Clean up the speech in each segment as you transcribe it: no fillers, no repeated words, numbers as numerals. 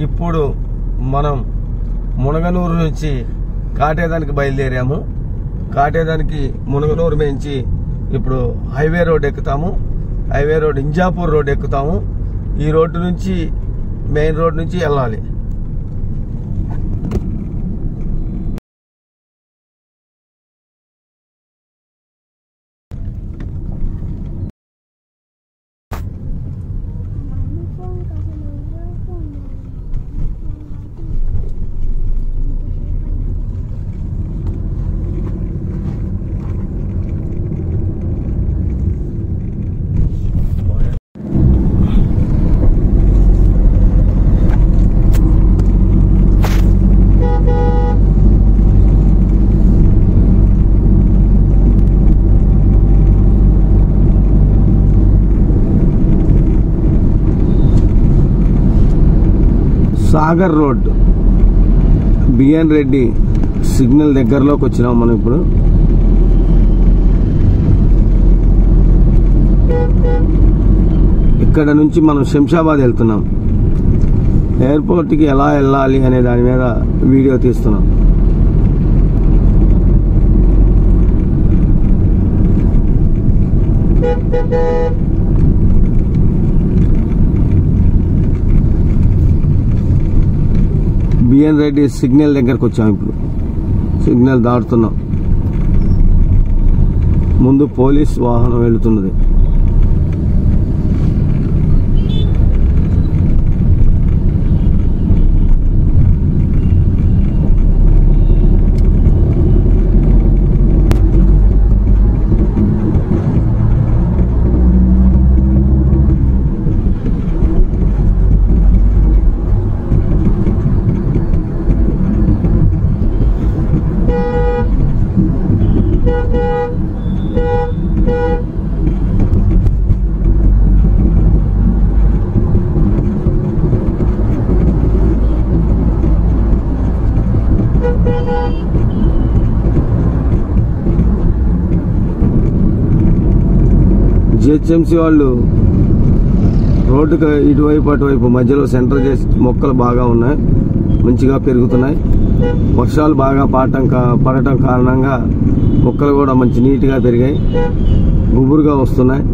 ఇప్పుడు మనం మునగనూరు నుంచి కాటేదానికి బయలుదేరాము. కాటేదానికి మునగనూరు నుంచి ఇప్పుడు హైవే రోడ్ ఎక్కుతాము. హైవే రోడ్ ఇంజాపూర్ రోడ్ ఎక్కుతాము. ఈ రోడ్డు నుంచి మెయిన్ రోడ్ నుంచి వెళ్ళాలి. Sagar road BN Reddy signal దగ్గరలోకి వచ్చినాం మనం. ఇప్పుడు ఇక్కడ నుంచి మనం శంషాబాద్ వెళ్తున్నాం. ఎయిర్పోర్ట్కి ఎలా వెళ్ళాలి అనే దాని మీద వీడియో తీస్తున్నాం. బిఎన్ రెడ్డి సిగ్నల్ దగ్గరకు వచ్చాం. ఇప్పుడు సిగ్నల్ దాటుతున్నాం. ముందు పోలీస్ వాహనం వెళుతున్నది. జిహెచ్ఎంసీ వాళ్ళు రోడ్డుకు ఇటువైపు అటువైపు మధ్యలో సెంటర్ చేసి మొక్కలు బాగా ఉన్నాయి, మంచిగా పెరుగుతున్నాయి. వర్షాలు బాగా పడటం కారణంగా మొక్కలు కూడా మంచి నీట్గా పెరిగాయి, గుబురుగా వస్తున్నాయి.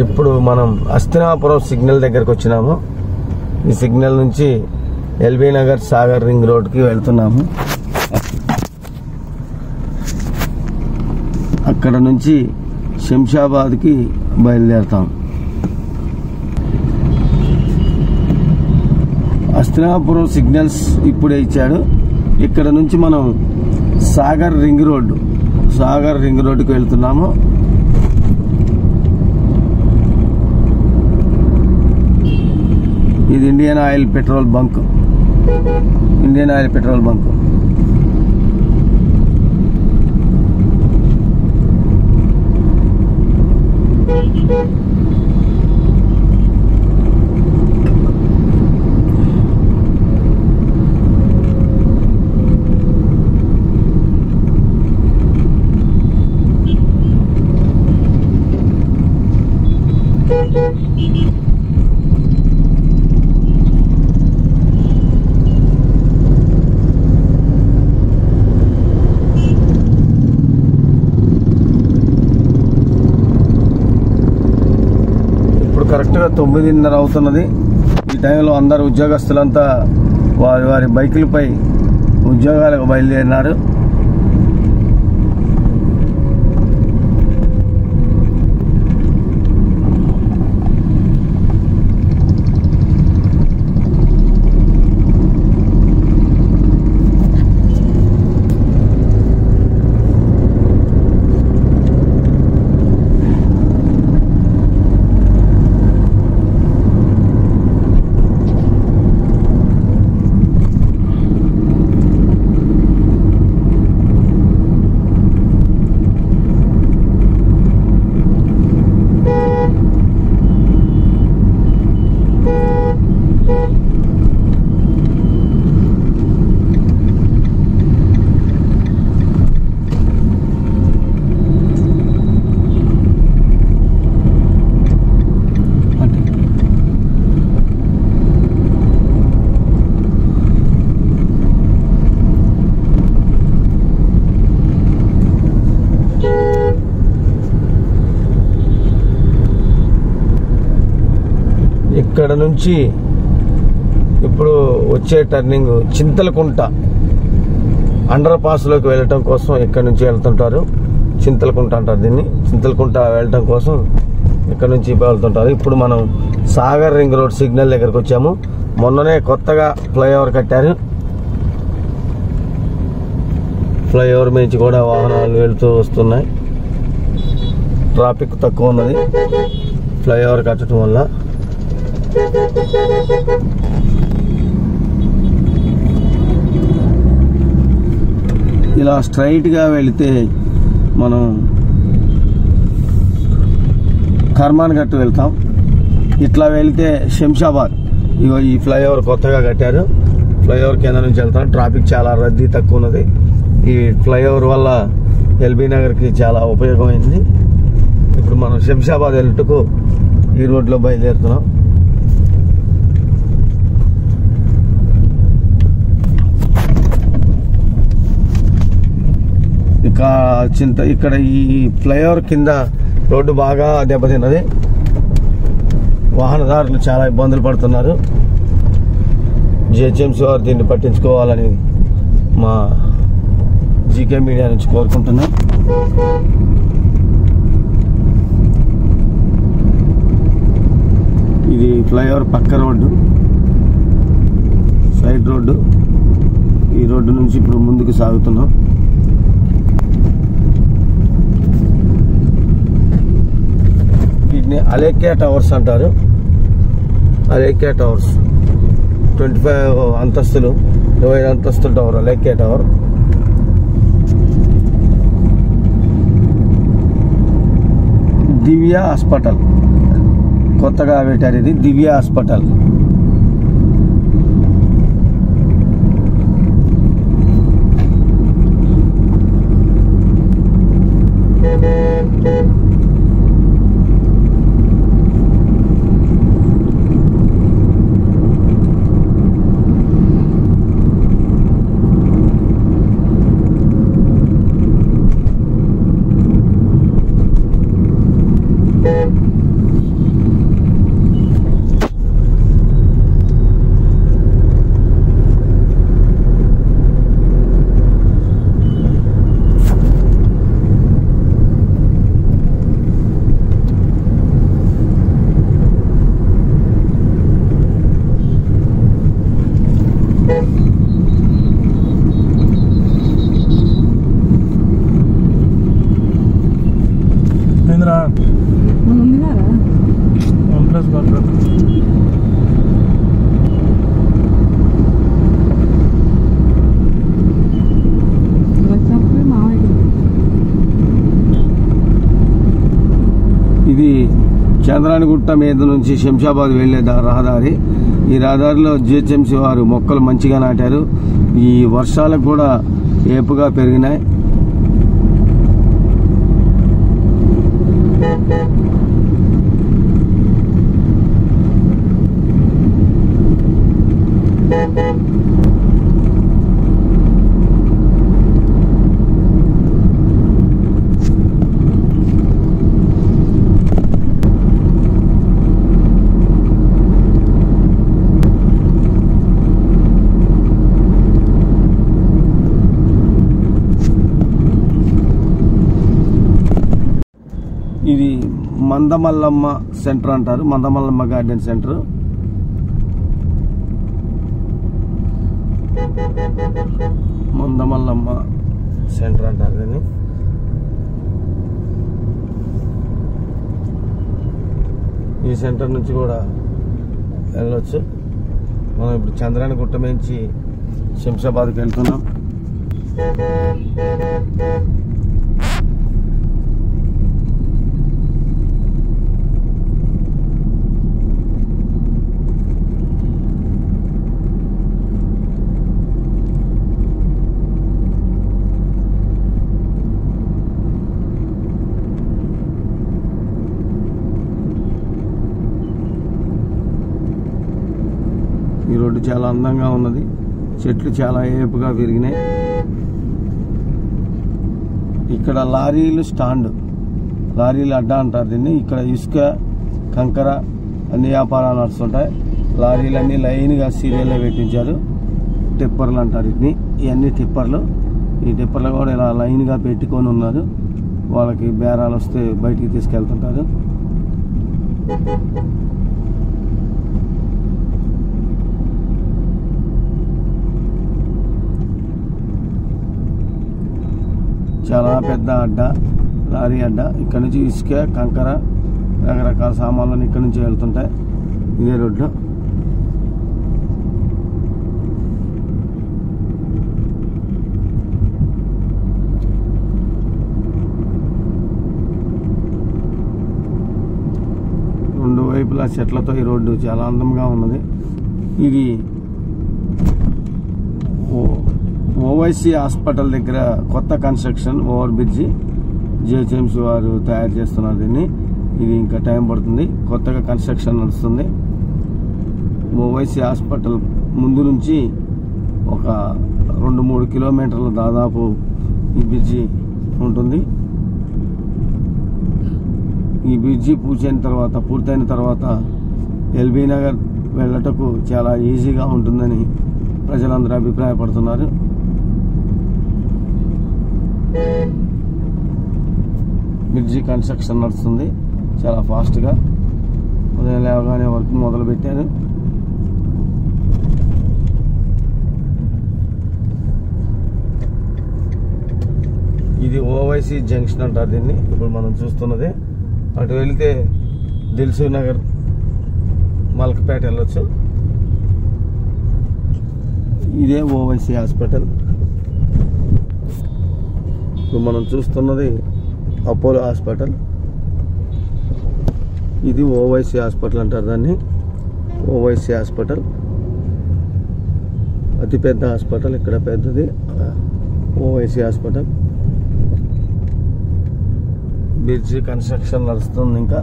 ఇప్పుడు మనం హస్తినాపురం సిగ్నల్ దగ్గరకు వచ్చినాము. ఈ సిగ్నల్ నుంచి ఎల్బీ నగర్ సాగర్ రింగ్ రోడ్కి వెళ్తున్నాము. అక్కడ నుంచి శంషాబాద్కి బయలుదేరుతాం. హస్తినాపురం సిగ్నల్స్ ఇప్పుడే ఇచ్చాడు. ఇక్కడ నుంచి మనం సాగర్ రింగ్ రోడ్డుకి వెళ్తున్నాము. ఇది ఇండియన్ ఆయిల్ పెట్రోల్ బంక్. కరెక్ట్గా 9:30 అవుతున్నది. ఈ టైంలో అందరు ఉద్యోగస్తులంతా వారి వారి బైకులపై ఉద్యోగాలకు బయలుదేరినారు. ఇక్కడ నుంచి ఇప్పుడు వచ్చే టర్నింగ్ చింతలకుంట అండర్ పాస్ లోకి వెళ్ళటం కోసం ఇక్కడ నుంచి వెళ్తుంటారు. చింతలకుంట అంటారు దీన్ని. చింతలకుంట వెళ్ళటం కోసం ఇక్కడ నుంచి వెళ్తుంటారు. ఇప్పుడు మనం సాగర్ రింగ్ రోడ్ సిగ్నల్ దగ్గరకు వచ్చాము. మొన్ననే కొత్తగా ఫ్లైఓవర్ కట్టారు. ఫ్లైఓవర్ నుంచి కూడా వాహనాలు వెళ్తూ వస్తున్నాయి. ట్రాఫిక్ తక్కువ ఉన్నది ఫ్లైఓవర్ కట్టడం వల్ల. ఇలా స్ట్రైట్గా వెళితే మనం కర్మాన్ గట్టు వెళ్తాం. ఇట్లా వెళితే శంషాబాద్. ఇగో ఈ ఫ్లైఓవర్ కొత్తగా కట్టారు. ఫ్లైఓవర్ కింద నుంచి వెళ్తాం. ట్రాఫిక్ చాలా రద్దీ తక్కువ ఉన్నది. ఈ ఫ్లైఓవర్ వల్ల ఎల్బీ నగర్కి చాలా ఉపయోగమైంది. ఇప్పుడు మనం శంషాబాద్ వెళ్ళటకు ఈ రోడ్లో బయలుదేరుతున్నాం. ఇక్కడ ఈ ఫ్లైఓవర్ కింద రోడ్డు బాగా దెబ్బతిన్నది. వాహనదారులు చాలా ఇబ్బందులు పడుతున్నారు. జిహెచ్ఎంసీ వారు దీన్ని పట్టించుకోవాలని మా జీకే మీడియా నుంచి కోరుకుంటున్నాం. ఇది ఫ్లైఓవర్ పక్క రోడ్డు, సైడ్ రోడ్డు. ఈ రోడ్డు నుంచి ఇప్పుడు ముందుకు సాగుతున్నాం. వీటిని అలేఖ్య టవర్స్ అంటారు. అలేఖ్య టవర్స్ 25 అంతస్తులు, 25 అంతస్తుల టవర్ అలేఖ్య టవర్. దివ్య హాస్పిటల్ కొత్తగా పెట్టారు. ఇది దివ్య హాస్పిటల్. ఇది చంద్రానిగుట్ట మీద నుంచి శంషాబాద్ వెళ్లే రహదారి. ఈ రహదారిలో జిహెచ్ఎంసీ వారు మొక్కలు మంచిగా నాటారు. ఈ వర్షాలకు కూడా ఏపుగా పెరిగినాయి. ఇది మందమల్లమ్మ సెంటర్ అంటారు. మందమల్లమ్మ గార్డెన్ సెంటర్. మందమల్లమ్మ సెంటర్ అంటారు దీన్ని. ఈ సెంటర్ నుంచి కూడా వెళ్ళొచ్చు. మనం ఇప్పుడు చంద్రానిగుట్ట నుంచి శంషాబాద్కి వెళ్తున్నాం. ఈ రోడ్డు చాలా అందంగా ఉన్నది, చెట్లు చాలా ఏపుగా పెరిగినాయి. ఇక్కడ లారీలు స్టాండ్, లారీలు అడ్డా అంటారు దీన్ని. ఇక్కడ ఇసుక, కంకర అన్ని వ్యాపారాలు నడుస్తుంటాయి. లారీలన్నీ లైన్గా సీరియల్లో పెట్టించారు. టిప్పర్లు అంటారు వీటిని. ఇవన్నీ టిప్పర్లు. ఈ టిప్పర్లు కూడా ఇలా లైన్గా పెట్టుకొని ఉన్నారు. వాళ్ళకి బేరాలు వస్తే బయటికి తీసుకెళ్తుంటారు. చాలా పెద్ద అడ్డ, లారీ అడ్డ. ఇక్కడ నుంచి ఇసుక, కంకర, రకరకాల సామాన్లు ఇక్కడ నుంచి వెళ్తుంటాయి. ఇదే రోడ్డు. రెండు వైపులా చెట్లతో ఈ రోడ్డు చాలా అందంగా ఉన్నది. ఇది ఓవైసీ హాస్పిటల్ దగ్గర కొత్త కన్స్ట్రక్షన్ ఓవర్ బ్రిడ్జి జిహెచ్ఎంసీ వారు తయారు చేస్తున్నారు దీన్ని. ఇది ఇంకా టైం పడుతుంది, కొత్తగా కన్స్ట్రక్షన్ నడుస్తుంది. ఓవైసీ హాస్పిటల్ ముందు నుంచి ఒక 2-3 కిలోమీటర్లు దాదాపు ఈ బ్రిడ్జి ఉంటుంది. ఈ బ్రిడ్జి పూర్తయిన తర్వాత ఎల్బీ నగర్ వెళ్ళటకు చాలా ఈజీగా ఉంటుందని ప్రజలందరూ అభిప్రాయపడుతున్నారు. బ్రిడ్జి కన్స్ట్రక్షన్ నడుస్తుంది చాలా ఫాస్ట్గా. ఉదయం లేవగానే వర్క్ మొదలు పెట్టారు. ఇది ఓవైసీ జంక్షన్ అంటారు దీన్ని. ఇప్పుడు మనం చూస్తున్నది. అటు వెళితే దిల్సుఖ్ నగర్, మల్కపేట వెళ్ళొచ్చు. ఇదే ఓవైసీ హాస్పిటల్. ఇప్పుడు మనం చూస్తున్నది అపోలో హాస్పిటల్. ఇది ఓవైసీ హాస్పిటల్ అంటారు దాన్ని. ఓవైసీ హాస్పిటల్ అతిపెద్ద హాస్పిటల్, ఇక్కడ పెద్దది ఓవైసీ హాస్పిటల్. బ్రిడ్జి కన్స్ట్రక్షన్ నడుస్తుంది. ఇంకా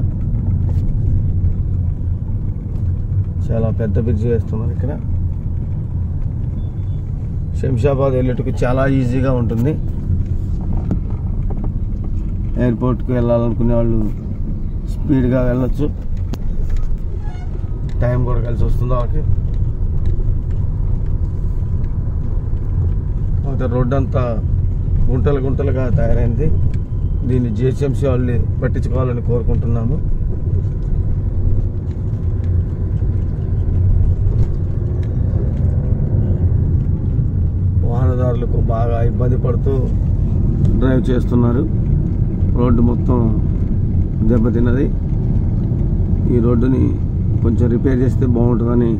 చాలా పెద్ద బ్రిడ్జి వేస్తున్నారు ఇక్కడ. శంషాబాద్ వెళ్ళేటకు చాలా ఈజీగా ఉంటుంది. ఎయిర్పోర్ట్కి వెళ్ళాలనుకునే వాళ్ళు స్పీడ్గా వెళ్ళొచ్చు. టైం కూడా కలిసి వస్తుంది వాళ్ళకి. రోడ్డు అంతా గుంటలుగా తయారైంది. దీన్ని జిహెచ్ఎంసీ వాళ్ళు పట్టించుకోవాలని కోరుకుంటున్నాము. వాహనదారులకు బాగా ఇబ్బంది పడుతూ డ్రైవ్ చేస్తున్నారు. రోడ్డు మొత్తం దెబ్బతిన్నది. ఈ రోడ్డుని కొంచెం రిపేర్ చేస్తే బాగుంటుందని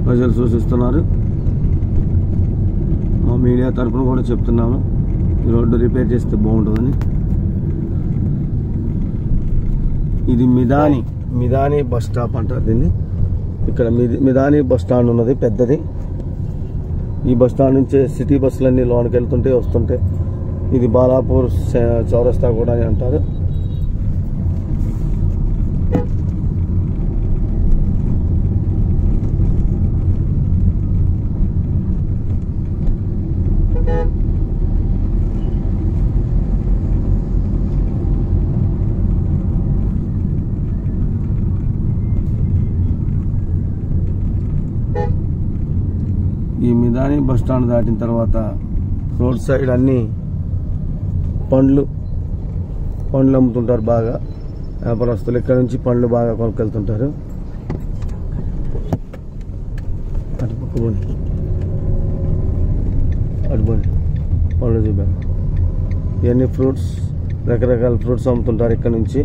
ప్రజలు సూచిస్తున్నారు. మా మీడియా తరఫున కూడా చెప్తున్నాము, ఈ రోడ్డు రిపేర్ చేస్తే బాగుంటుందని. ఇది మిదాని బస్ స్టాప్ అంటారు దీన్ని. ఇక్కడ మిదాని బస్ స్టాండ్ ఉన్నది, పెద్దది. ఈ బస్ స్టాండ్ నుంచే సిటీ బస్సులన్నీ లోనికి వెళ్తుంటే వస్తుంటే. ఇది బాలాపూర్ చౌరస్తా కూడా అని అంటారు. ఈ మిదాని బస్ స్టాండ్ దాటిన తర్వాత రోడ్ సైడ్ అన్ని పండ్లు అమ్ముతుంటారు బాగా. వ్యాపారస్తులు ఇక్కడ నుంచి పండ్లు బాగా కొనుక్కెళ్తుంటారు. అటుపక్క పండ్లు చూపాను. ఇవన్నీ ఫ్రూట్స్, రకరకాల ఫ్రూట్స్ అమ్ముతుంటారు ఇక్కడ నుంచి.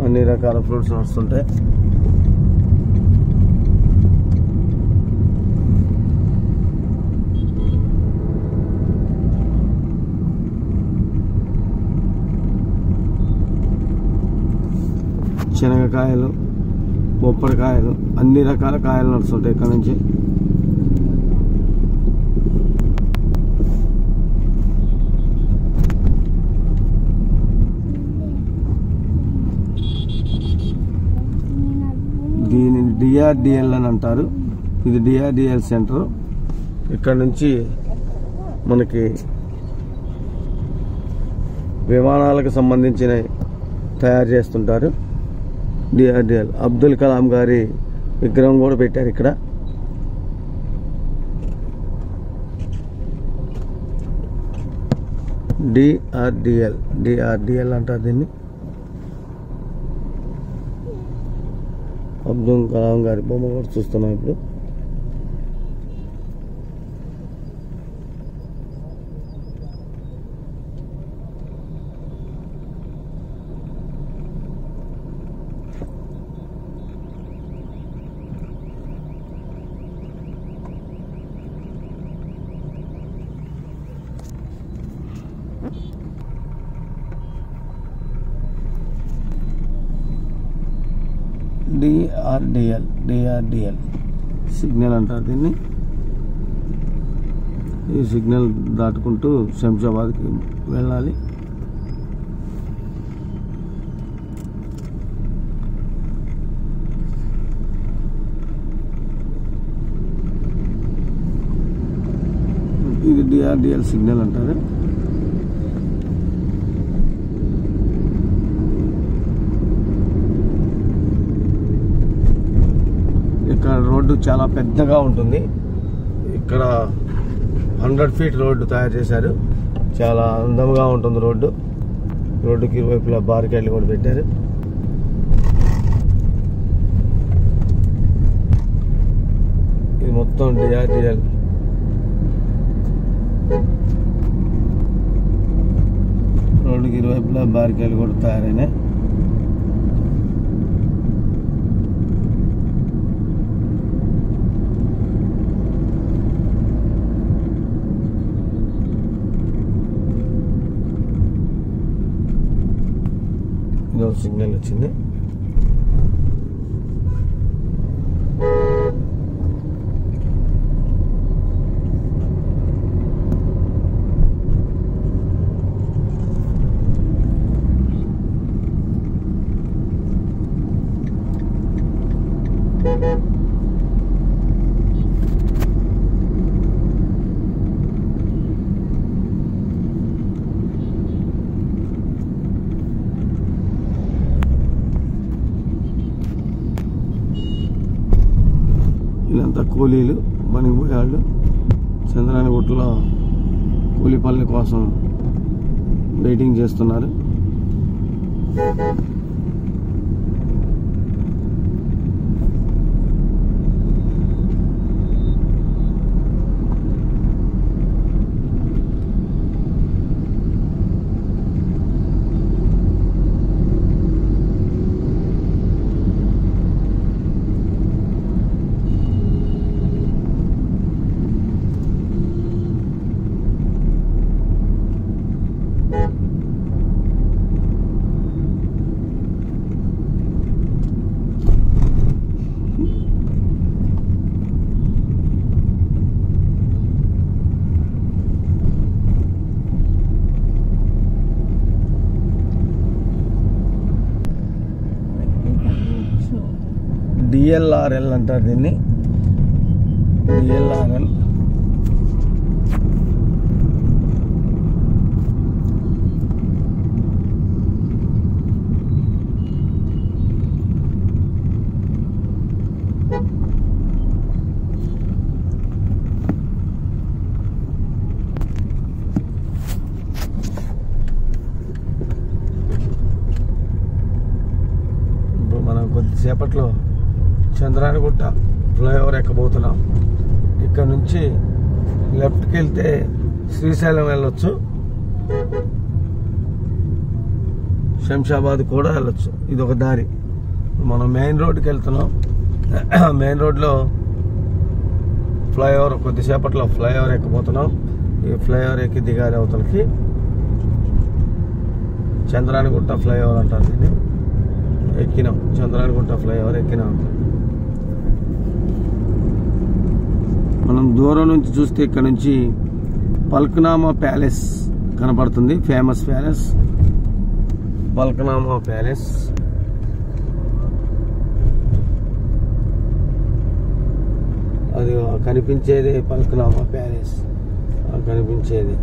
అన్ని రకాల ఫ్రూట్స్ వస్తుంటాయి. శనగకాయలు, బొప్పడికాయలు, అన్ని రకాల కాయలు నడుస్తుంటాయి ఇక్కడ నుంచి. దీనిని డిఆర్డిఎల్ అని అంటారు. ఇది డిఆర్డిఎల్ సెంటర్. ఇక్కడ నుంచి మనకి విమానాలకు సంబంధించిన తయారు చేస్తుంటారు. డిఆర్డిఎల్ అబ్దుల్ కలాం గారి విగ్రహం కూడా పెట్టారు ఇక్కడ. డిఆర్డిఎల్ అంటారు దీన్ని. అబ్దుల్ కలాం గారి బొమ్మ కూడా చూస్తున్నాం ఇప్పుడు. డిఆర్డిఎల్ సిగ్నల్ అంటారు దీన్ని. ఈ సిగ్నల్ దాటుకుంటూ శంషాబాద్కి వెళ్ళాలి. ఇది డిఆర్డిఎల్ సిగ్నల్ అంటారు. ఇక్కడ రోడ్డు చాలా పెద్దగా ఉంటుంది. ఇక్కడ 100 ఫీట్ రోడ్డు తయారు చేశారు. చాలా అందంగా ఉంటుంది రోడ్డు. రోడ్డుకి ఇరువైపులా బారికేడ్లు కూడా పెట్టారు. ఇది మొత్తం డిఆర్డిఎల్. రోడ్డుకి ఇరువైపులా బారికేడ్లు కూడా తయారైనాయి. సిగ్నల్ వచ్చింది. ఇదంతా కూలీలు, పనికి పోయేవాళ్ళు. చంద్రాయణగుట్టలో కూలీ పనుల కోసం వెయిటింగ్ చేస్తున్నారు. డిఎల్ఆర్ఎల్ అంటారు దీన్ని. డిఎల్ఆర్ఎల్ ఇప్పుడు మనం కొద్దిసేపట్లో చంద్రాయణగుట్ట ఫ్లైఓవర్ ఎక్కబోతున్నాం. ఇక్కడ నుంచి లెఫ్ట్కి వెళ్తే శ్రీశైలం వెళ్ళొచ్చు, శంషాబాద్ కూడా వెళ్ళొచ్చు. ఇది ఒక దారి. మనం మెయిన్ రోడ్కి వెళ్తున్నాం. మెయిన్ రోడ్లో ఫ్లైఓవర్, కొద్దిసేపట్లో ఫ్లైఓవర్ ఎక్కబోతున్నాం. ఈ ఫ్లైఓవర్ ఎక్కి దిగాలి అవతలకి. చంద్రాయణగుట్ట ఫ్లైఓవర్ అంటారు దీన్ని. ఎక్కినాం, చంద్రాయణగుట్ట ఫ్లైఓవర్ ఎక్కినాం. మనం దూరం నుంచి చూస్తే ఇక్కడ నుంచి పల్క్నామా ప్యాలెస్ కనపడుతుంది. Famous palace Falaknuma palace. అది కనిపించేది పల్కనామా ప్యాలెస్, కనిపించేది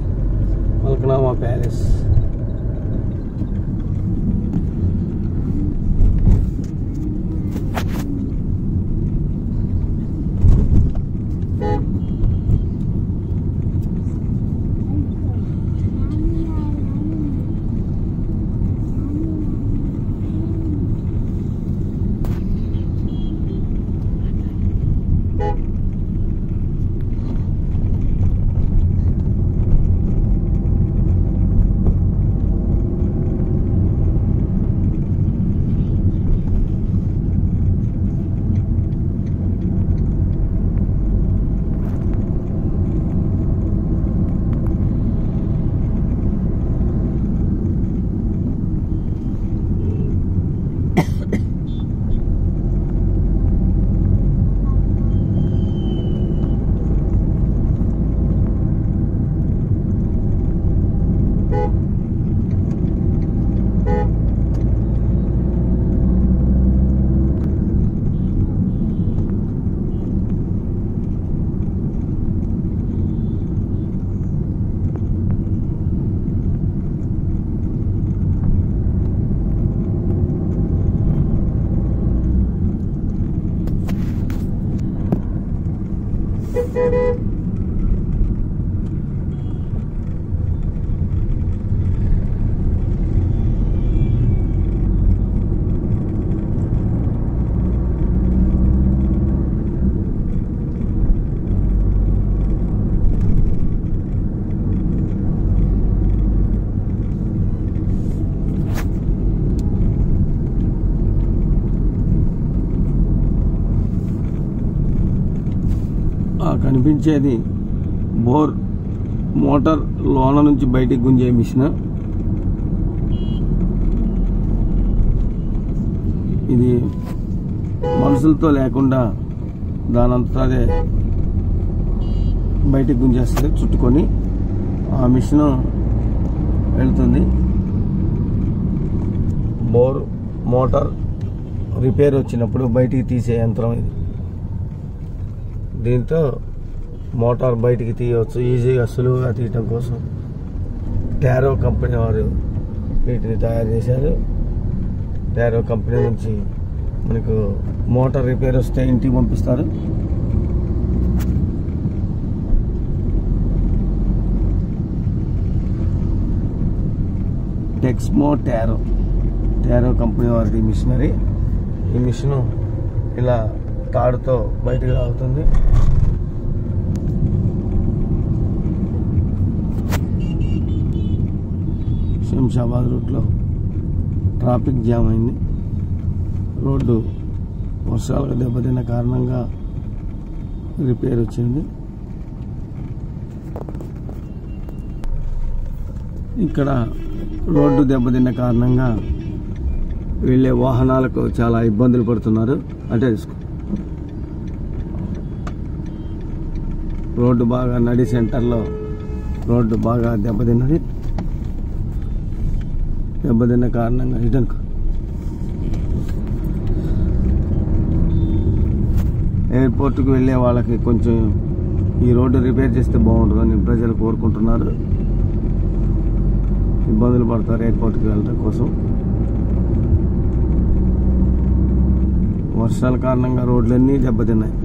పల్కనామా ప్యాలెస్. కనిపించేది బోర్ మోటార్ లోన నుంచి బయటికి గుంజే మిషన్. ఇది మనుషులతో లేకుండా దానంతా అదే బయటికి గుంజేస్తుంది చుట్టుకొని. ఆ మిషన్ వెళ్తుంది. బోర్ మోటార్ రిపేర్ వచ్చినప్పుడు బయటికి తీసే యంత్రం ఇది. దీంతో మోటార్ బయటికి తీయవచ్చు ఈజీగా, సులువుగా తీయటం కోసం టారో కంపెనీ వారు వీటిని తయారు చేశారు. టారో కంపెనీ నుంచి మనకు మోటార్ రిపేర్ వస్తే ఇంటికి పంపిస్తారు. టెక్స్మో టారో కంపెనీ వారిది మిషనరీ. ఈ మిషను ఇలా తాడుతో బయటకు రావుతుంది. శంషాబాద్ రూట్లో ట్రాఫిక్ జామ్ అయింది. రోడ్డు వర్షాలకు దెబ్బతిన్న కారణంగా రిపేర్ వచ్చింది. ఇక్కడ రోడ్డు దెబ్బతిన్న కారణంగా వెళ్ళే వాహనాలకు చాలా ఇబ్బందులు పడుతున్నారు. అంటే రోడ్డు బాగా నడి సెంటర్లో రోడ్డు బాగా దెబ్బతిన్నది. దెబ్బతిన్న కారణంగా రిటర్న్ ఎయిర్పోర్ట్కి వెళ్ళే వాళ్ళకి కొంచెం ఈ రోడ్డు రిపేర్ చేస్తే బాగుంటుందని ప్రజలు కోరుకుంటున్నారు. ఇబ్బందులు పడతారు ఎయిర్పోర్ట్కి వెళ్ళడం కోసం. వర్షాల కారణంగా రోడ్లన్నీ దెబ్బతిన్నాయి.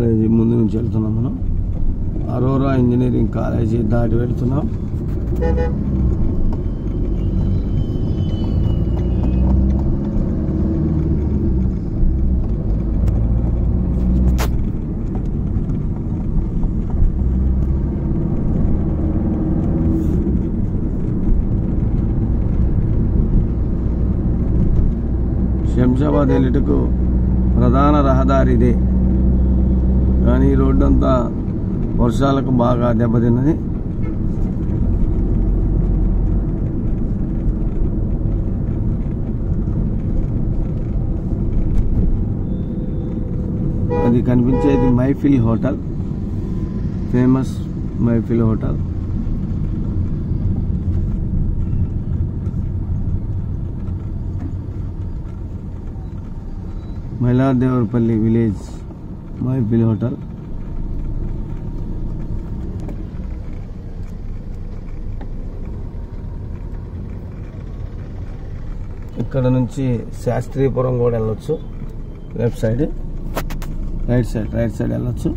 కాలేజీ ముందు నుంచి వెళ్తున్నాం మనం. అరోరా ఇంజనీరింగ్ కాలేజీ దాటి వెళ్తున్నాం. శంషాబాద్ వెళ్ళటకు ప్రధాన రహదారి ఇదే, కానీ ఈ రోడ్డు అంతా వర్షాలకు బాగా దెబ్బతిన్నది. అది కనిపించేది Mehfil hotel, famous Mehfil hotel. Mailardevpally village Mehfil hotel. ఇక్కడ నుంచి శాస్త్రీపురం కూడా వెళ్ళొచ్చు. లెఫ్ట్ సైడ్, రైట్ సైడ్ వెళ్ళొచ్చు.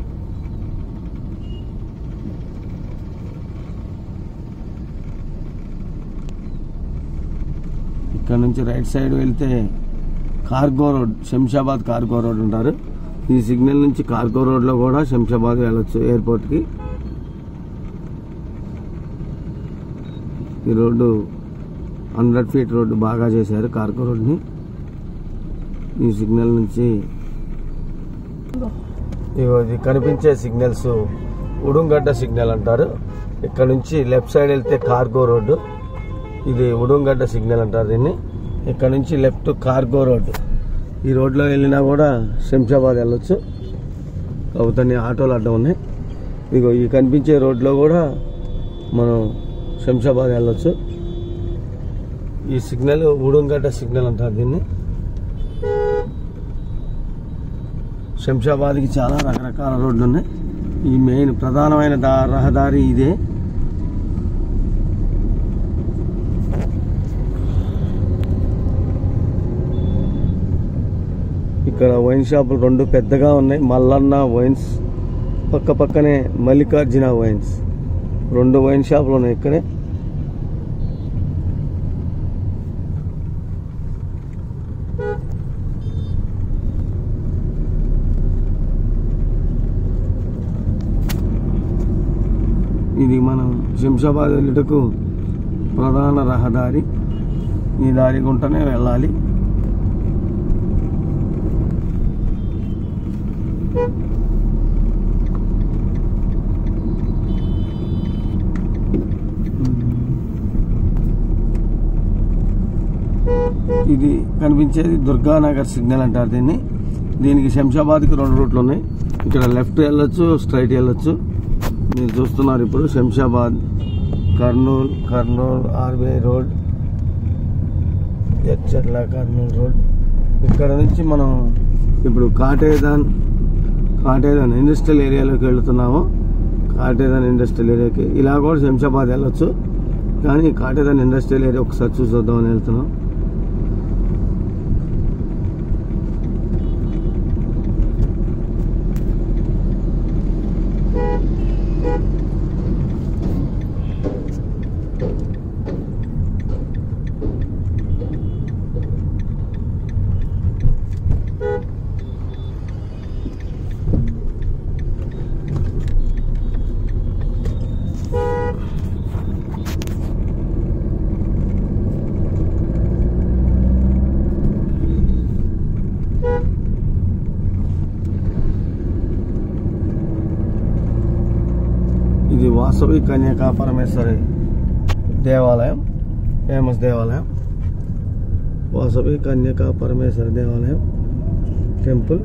ఇక్కడ నుంచి రైట్ సైడ్ వెళ్తే cargo road, Shamshabad cargo road ఉంటారు. ఈ సిగ్నల్ నుంచి కార్గో రోడ్లో కూడా శంషాబాద్ వెళ్ళొచ్చు ఎయిర్పోర్ట్కి. ఈ రోడ్డు 100 ఫీట్ రోడ్డు బాగా చేశారు కార్గో రోడ్ని. ఈ సిగ్నల్ నుంచి ఇది కనిపించే సిగ్నల్స్ ఉడుంగడ్డ సిగ్నల్ అంటారు. ఇక్కడ నుంచి లెఫ్ట్ సైడ్ వెళ్తే కార్గో రోడ్డు, ఇది ఉడుంగడ్డ సిగ్నల్ అంటారు దీన్ని. ఇక్కడ నుంచి లెఫ్ట్ కార్గో రోడ్డు. ఈ రోడ్లో వెళ్ళినా కూడా శంషాబాద్ వెళ్ళొచ్చు. కాకపోతే అన్ని ఆటోలు అడ్డం ఉన్నాయి. ఇగో ఈ కనిపించే రోడ్లో కూడా మనం శంషాబాద్ వెళ్ళొచ్చు. ఈ సిగ్నల్ ఉడుంగడ్డ సిగ్నల్ అంటారు దీన్ని. శంషాబాద్కి చాలా రకరకాల రోడ్లు ఉన్నాయి. ఈ మెయిన్ ప్రధానమైన రహదారి ఇదే. ఇక్కడ వైన్ షాపులు 2 పెద్దగా ఉన్నాయి. మల్లన్న వైన్స్, పక్క పక్కనే మల్లికార్జున వైన్స్. 2 వైన్ షాపులు ఉన్నాయి ఇక్కడే. ఇది మనం శంషాబాద్ వెళ్ళటకు ప్రధాన రహదారి. ఈ దారి గుంటనే వెళ్ళాలి. ఇది కనిపించేది దుర్గానగర్ సిగ్నల్ అంటారు దీన్ని. దీనికి శంషాబాద్కి 2 రూట్లు ఉన్నాయి. ఇక్కడ లెఫ్ట్ వెళ్ళొచ్చు, స్ట్రైట్ వెళ్ళొచ్చు. మీరు చూస్తున్నారు ఇప్పుడు Shamshabad, Kurnool RBI road, Etcherla Kurnool road. ఇక్కడ నుంచి మనం ఇప్పుడు కాటేదాన్ ఇండస్ట్రియల్ ఏరియాలోకి వెళుతున్నాము. కాటేదాన్ ఇండస్ట్రియల్ ఏరియాకి ఇలా కూడా శంషాబాద్ వెళ్ళొచ్చు, కానీ కాటేదాన్ ఇండస్ట్రియల్ ఏరియా ఒకసారి చూసొద్దామని వెళ్తున్నాం. ఇది వాసవి కన్యకా పరమేశ్వరి దేవాలయం, ఫేమస్ దేవాలయం. వాసవి కన్యకా పరమేశ్వరి దేవాలయం టెంపుల్.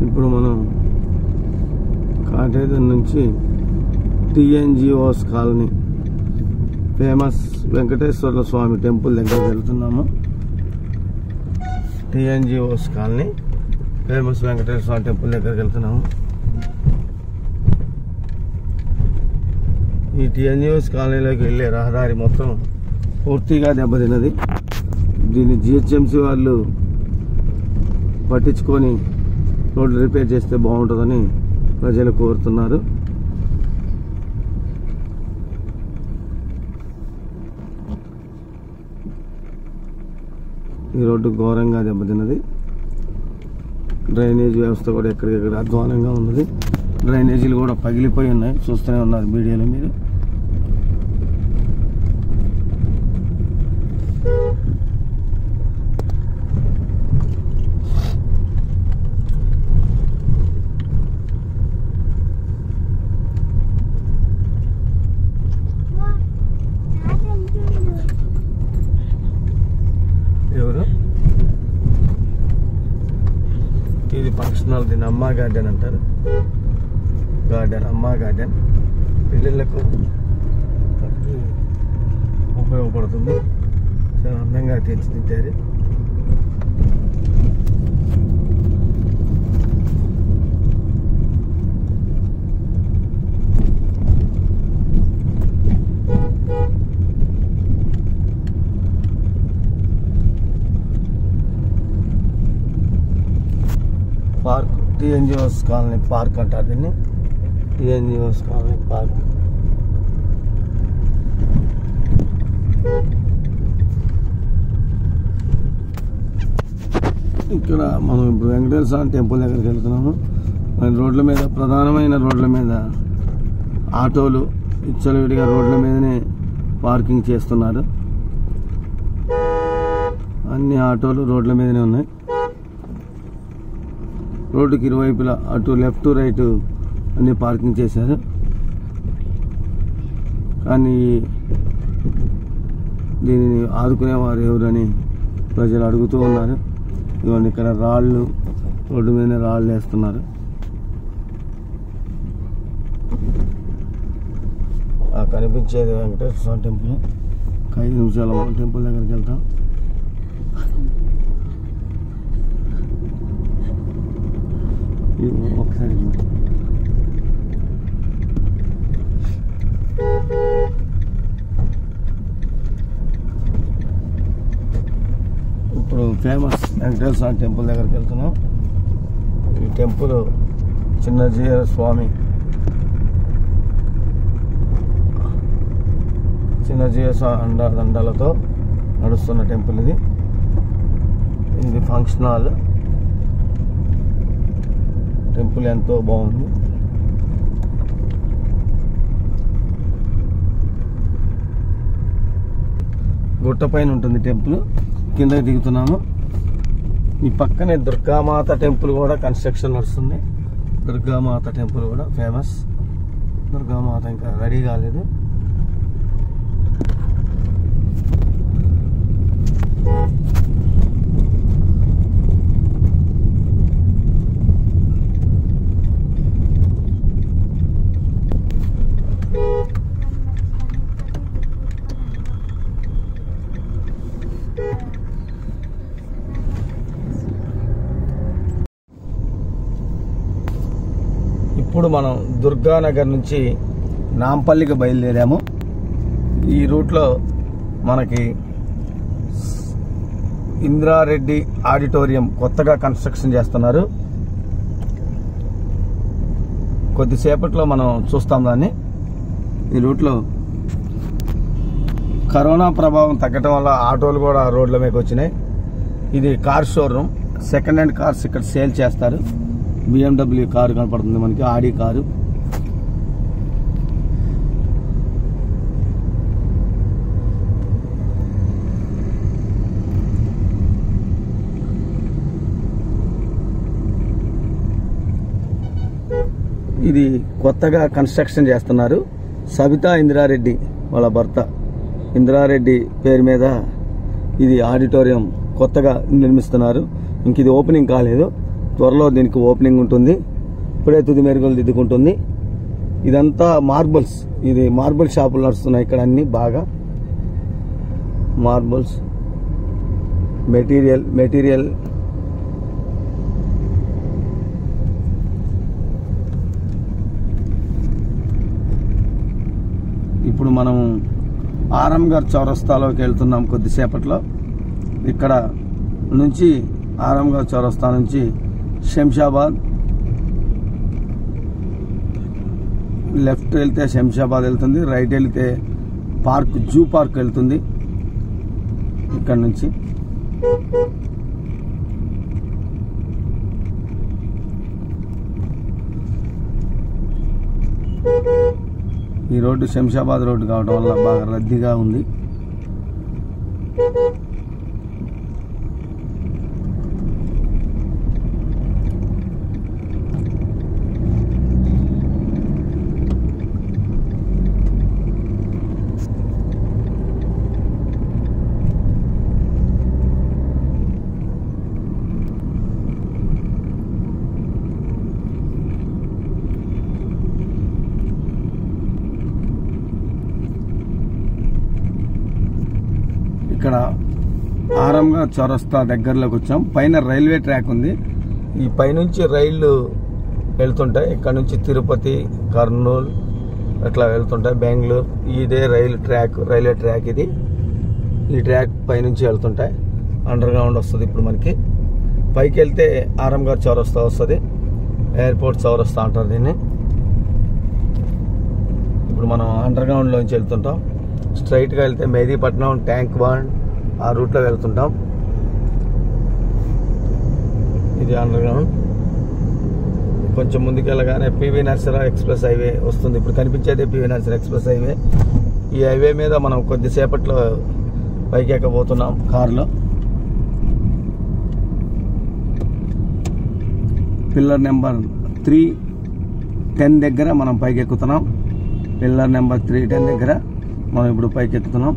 ఇప్పుడు మనం కాటేదాన్ నుంచి టీఎన్జిఓస్ కాలనీ, ఫేమస్ వెంకటేశ్వర స్వామి టెంపుల్ దగ్గరికి వెళ్తున్నాము. టీఎన్జిఓస్ కాలనీ, ఫేమస్ వెంకటేశ్వర స్వామి టెంపుల్ దగ్గరికి వెళ్తున్నాము. ఈ టీఎన్యూఎస్ కాలనీలోకి వెళ్ళే రహదారి మొత్తం పూర్తిగా దెబ్బతిన్నది. దీన్ని జిహెచ్ఎంసీ వాళ్ళు పట్టించుకొని రోడ్లు రిపేర్ చేస్తే బాగుంటుందని ప్రజలు కోరుతున్నారు. ఈ రోడ్డు ఘోరంగా దెబ్బతిన్నది. డ్రైనేజ్ వ్యవస్థ కూడా ఎక్కడికెక్కడ అధ్వానంగా ఉన్నది. డ్రైనేజీలు కూడా పగిలిపోయి ఉన్నాయి, చూస్తూనే ఉన్నారు వీడియోలో మీరు. ఎవరు ఇది ఫంక్షన్ హాల్, దీన్ని అమ్మా గార్డెన్ అంటారు. అమ్మా గార్డెన్ పిల్లలకు ఉపయోగపడుతుంది. చాలా అందంగా తీర్చిదిద్దారు. పార్క్ టీఎన్జిఓస్ కాలనీ పార్క్ అంటారు దీన్ని. TNGOs colony park. ఇక్కడ మనం ఇప్పుడు వెంకటేశ్వర స్వామి టెంపుల్ దగ్గరికి వెళ్తున్నాము. రోడ్ల మీద, ప్రధానమైన రోడ్ల మీద ఆటోలు విచ్చలవిడిగా రోడ్ల మీదనే పార్కింగ్ చేస్తున్నారు. అన్ని ఆటోలు రోడ్ల మీదనే ఉన్నాయి. రోడ్డుకి ఇరువైపులా అటు లెఫ్ట్ రైట్ అన్ని పార్కింగ్ చేశారు. కానీ దీనిని ఆదుకునేవారు ఎవరని ప్రజలు అడుగుతూ ఉన్నారు. ఇవన్నీ ఇక్కడ రాళ్ళు, రోడ్డు మీద రాళ్ళు వేస్తున్నారు. కనిపించేది వెంకటేశ్వర స్వామి టెంపుల్. 5 నిమిషాలు మనం టెంపుల్ దగ్గరికి వెళ్తాం. ఒకసారి ఇప్పుడు ఫేమస్ వెంకటేశ్వర స్వామి టెంపుల్ దగ్గరికి వెళ్తున్నాం. ఈ టెంపుల్ చిన్నజీయర స్వామి, చిన్నజీయ దండాలతో నడుస్తున్న టెంపుల్ ఇది. ఇది ఫంక్షన్ హాల్. టెంపుల్ ఎంతో బాగుంది. గుట్ట పైన ఉంటుంది టెంపుల్. కిందకి దిగుతున్నాము. ఈ పక్కనే దుర్గామాత టెంపుల్ కూడా కన్స్ట్రక్షన్ నడుస్తుంది. దుర్గామాత టెంపుల్ కూడా ఫేమస్. దుర్గామాత ఇంకా రెడీ కాలేదు. ఇప్పుడు మనం దుర్గానగర్ నుంచి నాంపల్లికి బయలుదేరాము. ఈ రూట్లో మనకి ఇంద్రారెడ్డి ఆడిటోరియం కొత్తగా కన్స్ట్రక్షన్ చేస్తున్నారు. కొద్దిసేపట్లో మనం చూస్తాం దాన్ని. ఈ రూట్లో కరోనా ప్రభావం తగ్గటం వల్ల ఆటోలు కూడా రోడ్ల మీదకి వచ్చినాయి. ఇది car showroom. Second hand cars ఇక్కడ సేల్ చేస్తారు. BMW కారు కనపడుతుంది మనకి, ఆడి కారు. ఇది కొత్తగా కన్స్ట్రక్షన్ చేస్తున్నారు. సబితా ఇంద్రారెడ్డి వాళ్ళ భర్త ఇంద్రారెడ్డి పేరు మీద ఇది ఆడిటోరియం కొత్తగా నిర్మిస్తున్నారు. ఇంక ఇది ఓపెనింగ్ కాలేదు. త్వరలో దీనికి ఓపెనింగ్ ఉంటుంది. ఇప్పుడే తుది మెరుగులు దిద్దుకుంటుంది. ఇదంతా మార్బుల్స్. ఇది మార్బుల్ షాపులు నడుస్తున్నాయి ఇక్కడ. అన్ని బాగా మార్బుల్స్ మెటీరియల్ ఇప్పుడు మనం ఆరంఘర్ చౌరస్తాలోకి వెళ్తున్నాం కొద్దిసేపట్లో. ఇక్కడ నుంచి ఆరంఘర్ చౌరస్తా నుంచి శంషాబాద్, లెఫ్ట్ వెళ్తే శంషాబాద్ వెళ్తుంది, రైట్ వెళ్తే పార్క్, జూ పార్క్ వెళ్తుంది. ఇక్కడ నుంచి ఈ రోడ్డు శంషాబాద్ రోడ్డు కావడం వల్ల బాగా రద్దీగా ఉంది. ఇక్కడ ఆరంఘర్ చౌరస్తా దగ్గరలోకి వచ్చాం. పైన రైల్వే ట్రాక్ ఉంది. ఈ పైనుంచి రైళ్లు వెళ్తుంటాయి. ఇక్కడ నుంచి తిరుపతి, కర్నూలు అట్లా వెళ్తుంటాయి, బెంగళూరు. ఇదే రైల్వే ట్రాక్ ఇది. ఈ ట్రాక్ పైనుంచి వెళ్తుంటాయి. అండర్ గ్రౌండ్ వస్తుంది. ఇప్పుడు మనకి పైకి వెళ్తే ఆరంఘర్ చౌరస్తా వస్తుంది. ఎయిర్పోర్ట్ చౌరస్తా అంటారు దీన్ని. ఇప్పుడు మనం అండర్ గ్రౌండ్లోంచి వెళ్తుంటాం. స్ట్రైట్గా వెళ్తే మెహదీపట్నం, ట్యాంక్ బండ్ ఆ రూట్లో వెళ్తుంటాం. ఇది అండర్ గ్రౌండ్. కొంచెం ముందుకు వెళ్ళగానే పివి నరసింహరావు ఎక్స్ప్రెస్ హైవే వస్తుంది. ఇప్పుడు కనిపించేదే పివి నరసింహరావు ఎక్స్ప్రెస్ హైవే. ఈ హైవే మీద మనం కొద్దిసేపట్లో పైకి ఎక్కబోతున్నాం కారులో. పిల్లర్ నెంబర్ 310 దగ్గర మనం పైకి ఎక్కుతున్నాం. పిల్లర్ నెంబర్ 310 దగ్గర మనం ఇప్పుడు పైకి ఎక్కుతున్నాం.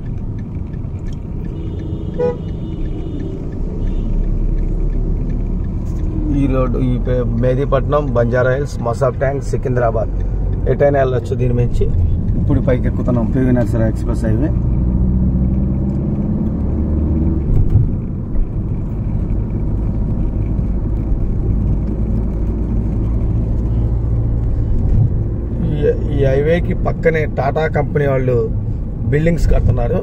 ఈ రోడ్డు ఈ మెహదీపట్నం, బంజారా హిల్స్, మసాబ్ ట్యాంక్, సికింద్రాబాద్ ఎటైనా వెళ్ళొచ్చు దీని నుంచి. ఇప్పుడు పైకి ఎక్కుతున్నాం పివి నరసింహరావు ఎక్స్ప్రెస్ హైవే. ఈ హైవేకి పక్కనే టాటా కంపెనీ వాళ్ళు బిల్డింగ్స్ కడుతున్నారు.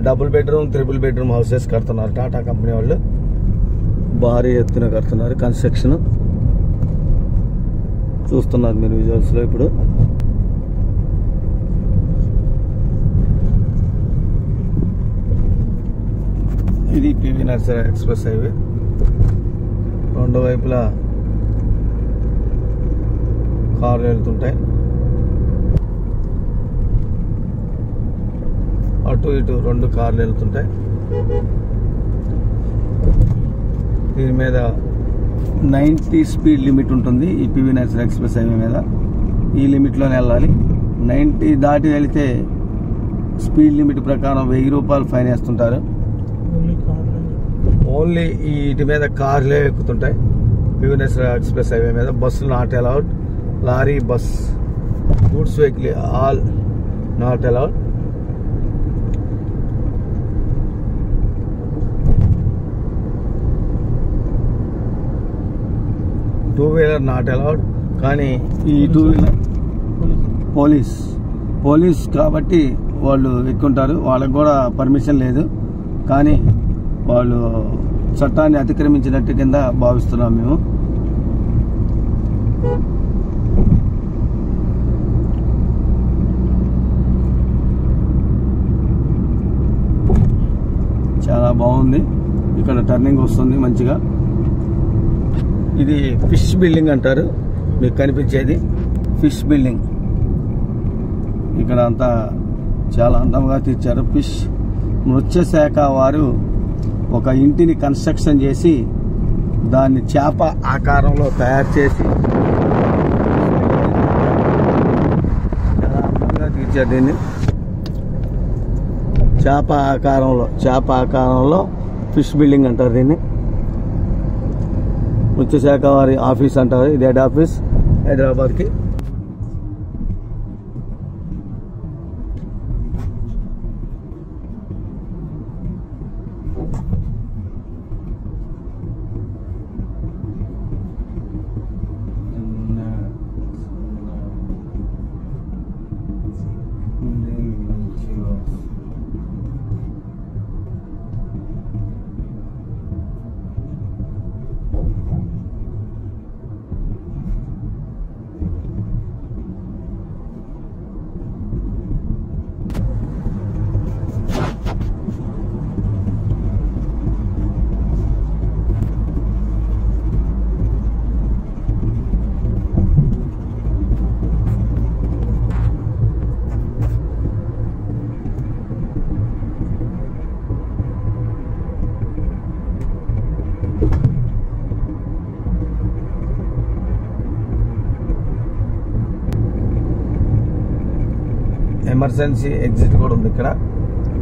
Double bedroom, triple bedroom houses కడుతున్నారు టాటా కంపెనీ వాళ్ళు. భారీ ఎత్తున కడుతున్నారు. కన్స్ట్రక్షన్ చూస్తున్నారు మీరు విజువల్స్ లో. ఇప్పుడు ఇది పివి నరసింహరావు ఎక్స్ప్రెస్ హైవే. రెండు వైపులా కార్లు వెళ్తుంటాయి. అటు ఇటు 2 కార్లు వెళ్తుంటాయి. దీని మీద 90 స్పీడ్ లిమిట్ ఉంటుంది ఈ పివి నరసింహరావు ఎక్స్ప్రెస్ హైవే మీద. ఈ లిమిట్లోనే వెళ్ళాలి. 90 దాటి వెళితే స్పీడ్ లిమిట్ ప్రకారం 1000 రూపాయలు ఫైన్ వేస్తుంటారు. ఓన్లీ వీటి మీద కార్లే ఎక్కుతుంటాయి పివి నరసింహరావు ఎక్స్ప్రెస్ హైవే మీద. బస్సులు not allowed. Lorry, bus, goods vehicle all not allowed. Two wheeler not allowed. కానీ ఈ టూ వీలర్ పోలీస్ కాబట్టి వాళ్ళు ఎక్కుంటారు. వాళ్ళకు కూడా పర్మిషన్ లేదు. కానీ వాళ్ళు చట్టాన్ని అతిక్రమించినట్టు కింద భావిస్తున్నాం మేము. చాలా బాగుంది. ఇక్కడ టర్నింగ్ వస్తుంది మంచిగా. ఇది ఫిష్ బిల్డింగ్ అంటారు. మీకు కనిపించేది ఫిష్ బిల్డింగ్. ఇక్కడ అంతా చాలా అందంగా తీర్చారు. ఫిష్ మత్స్యశాఖ వారు ఒక ఇంటిని కన్స్ట్రక్షన్ చేసి దాన్ని చేప ఆకారంలో తయారు చేసి చాలా అందంగా తీర్చారు దీన్ని. చేప ఆకారంలో ఫిష్ బిల్డింగ్ అంటారు దీన్ని. మత్స్యశాఖ వారి ఆఫీస్ అంటారు. ఇది హెడ్ ఆఫీస్ హైదరాబాద్కి. ఎమర్జెన్సీ ఎగ్జిట్ కూడా ఉంది ఇక్కడ,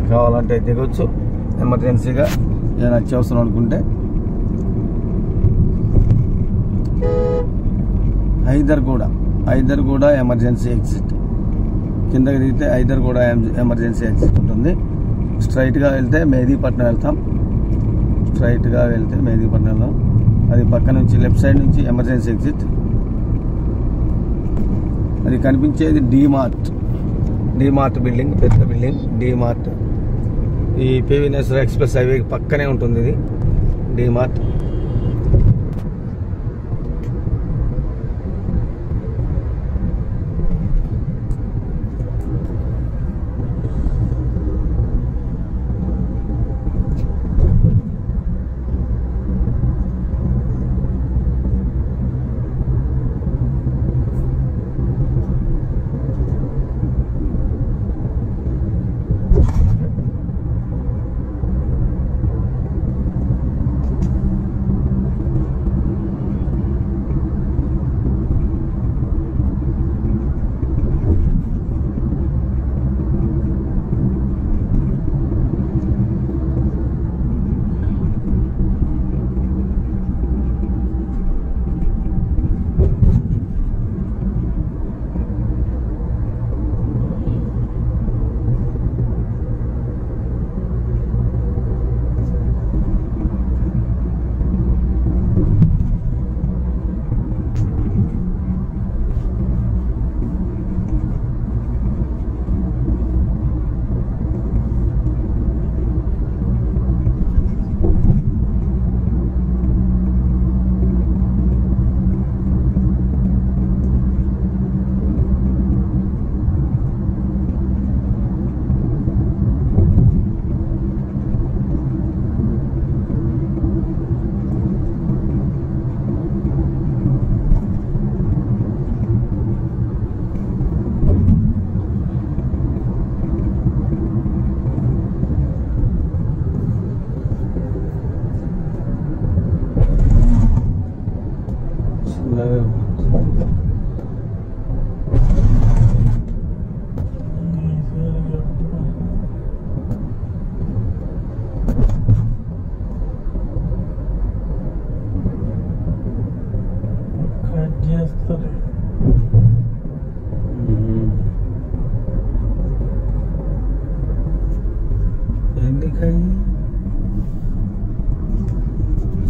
కావాలంటే దిగొచ్చు ఎమర్జెన్సీగా ఏదైనా అత్యవసరం అనుకుంటే. ఐదర్గూడ ఎమర్జెన్సీ ఎగ్జిట్, కిందకి దిగితే ఐదర్గూడ ఎమర్జెన్సీ ఎగ్జిట్ ఉంటుంది. స్ట్రైట్గా వెళ్తే మెహదీపట్నం వెళ్తాం, అది పక్క నుంచి లెఫ్ట్ సైడ్ నుంచి ఎమర్జెన్సీ ఎగ్జిట్. అది కనిపించేది డీమార్ట్ బిల్డింగ్, పెద్ద బిల్డింగ్ డీమార్ట్. ఈ పివి నరసింహ ఎక్స్ప్రెస్ హైవే పక్కనే ఉంటుంది ఇది డీమార్ట్.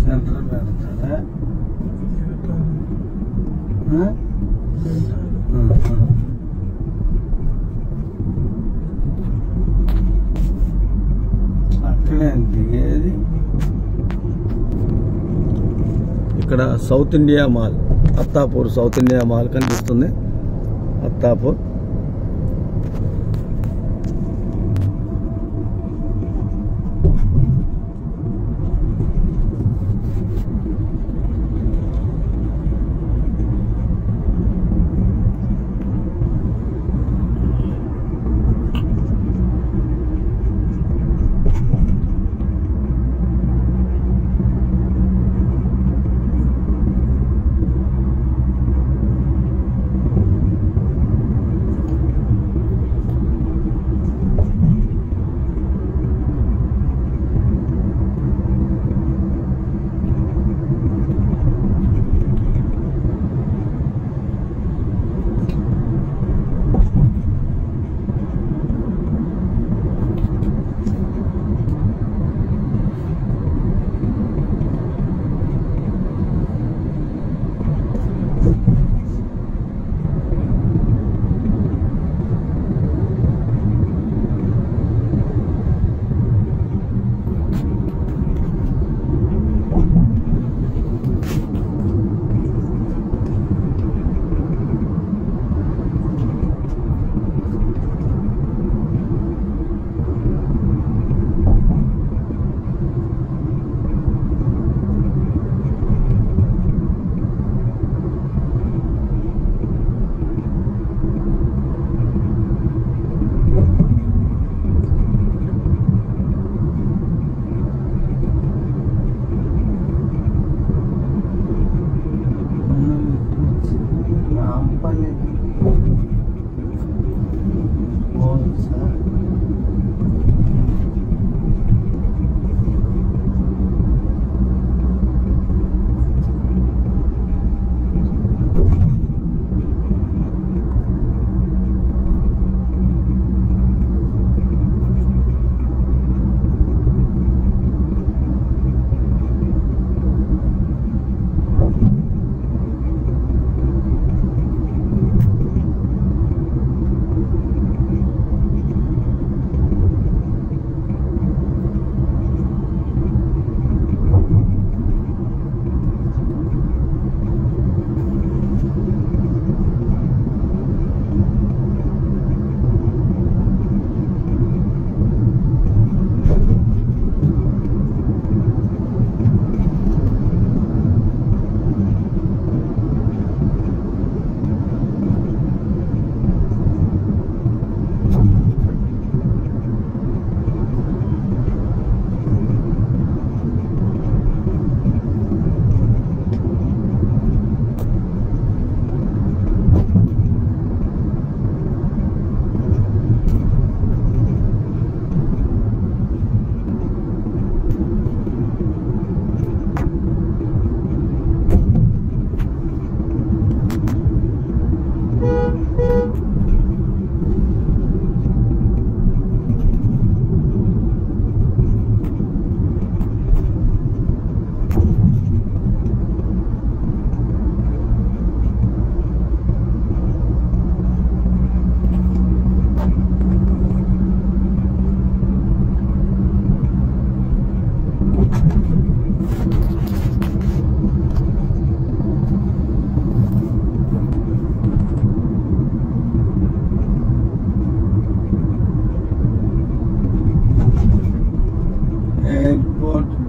సెంటర్ పెడతారా? అక్కడే దిగేది. ఇక్కడ south India mall, Attapur south India mall కనిపిస్తుంది. అత్తాపూర్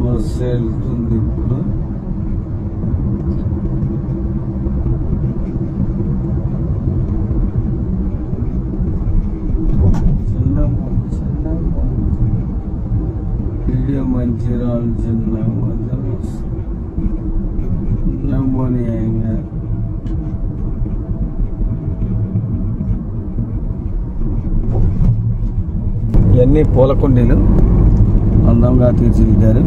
బస్సు వెళ్తుంది ఇప్పుడు. వీడియో మంచి రాళ్ళు చిన్న ఇవన్నీ పూల కుండీలు అందంగా తీర్చిదిద్దారు.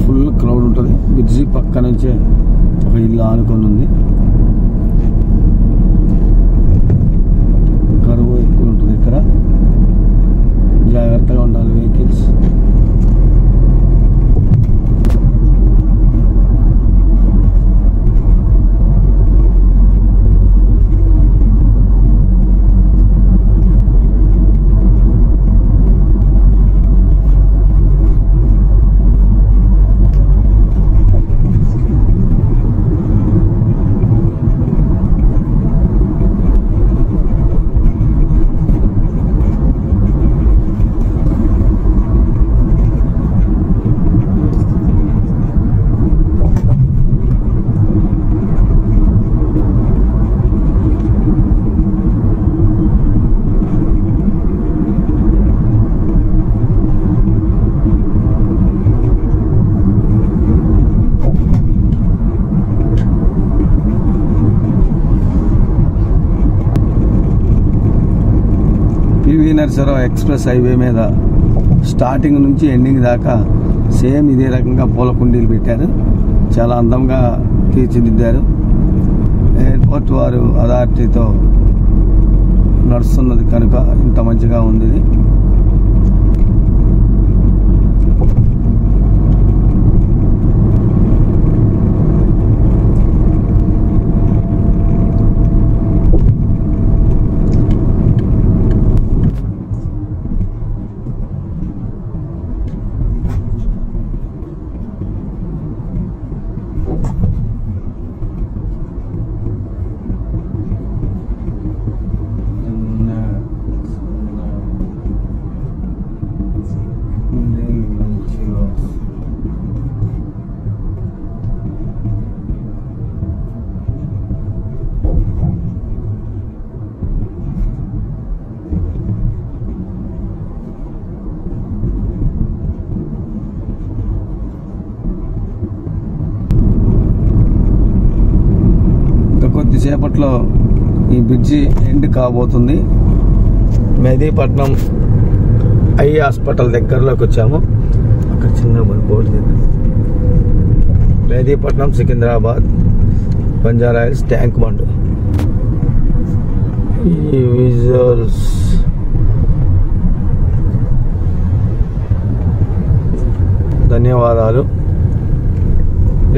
ఫుల్ క్రౌడ్ ఉంటుంది. బ్రిడ్జి పక్క నుంచే ఒక ఇల్లు ఆనుకొని ఉంది. కరువు ఎక్కువ ఉంటుంది ఇక్కడ, జాగ్రత్తగా ఉండాలి వెహికల్స్. నరసరావు ఎక్స్ప్రెస్ హైవే మీద స్టార్టింగ్ నుంచి ఎండింగ్ దాకా సేమ్ ఇదే రకంగా పూల కుండీలు పెట్టారు. చాలా అందంగా తీర్చిదిద్దారు. ఎయిర్పోర్ట్ వారు అథారిటీతో నడుస్తున్నది కనుక ఇంత మంచిగా ఉంది ఇది. కొద్దిసేపట్లో ఈ బ్రిడ్జి ఎండ్ కాబోతుంది. మెహదీపట్నం ఐ హాస్పిటల్ దగ్గరలోకి వచ్చాము. అక్కడ చిన్న బోర్డు దగ్గర Mehdipatnam Secunderabad Banjara hills tank bund. ఈ విజువల్స్ ధన్యవాదాలు.